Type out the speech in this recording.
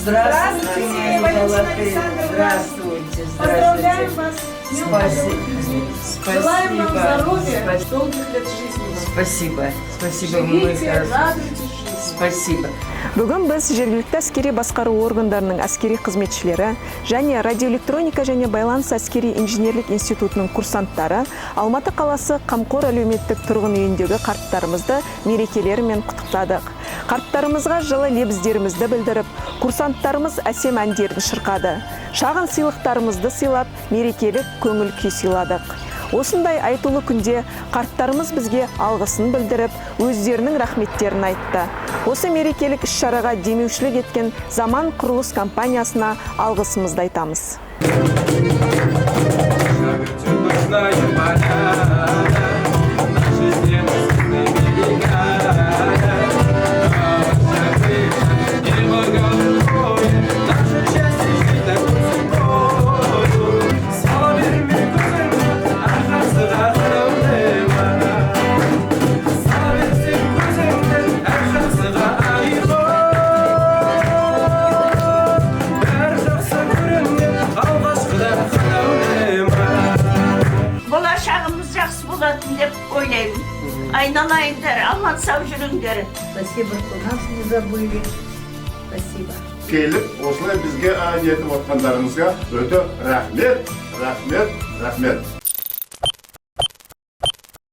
Здравствуйте, Валентина золотые. Александровна. Здравствуйте. Поздравляем Здравствуйте. вас с днем Спасибо. Желаем вам здоровья, Спасибо. долгих лет жизни. Спасибо. Спасибо, мы Живите, хорошо. радуйтесь жизни. Спасибо. Бүгін біз жергілікті әскери басқару органдарының әскери қызметшілері және радиоэлектроника және байланыс әскери инженерлік институтының курсанттары Алматы қаласы Қамқор әлеуметтік тұрғын үйіндегі қарттарымызды мерекелерімен құттықтадық. Қарттарымызға жылы лебіздерімізді білдіріп, курсанттарымыз әсем әндерін шырқады. Шағын сыйлықтарымызды сыйлап, мерекелік көңіл күй сыйладық. Осындай айтулы күнде қарттарымыз бізге алғысын білдіріп, өздерінің рахметтерін айтты. Осы мерекелік іс-шараға демеушілік еткен Заман құрылыс компаниясына алғысымызды айтамыз. Болашағымыз жақсы болатын деп ойлаймын. Айналайындар, аман сау жүріңдер. Спасибо, что нас не забыли. Спасибо. Келіп, осылай бізге ниетіп отқандарыңызға өте рахмет, рахмет, рахмет.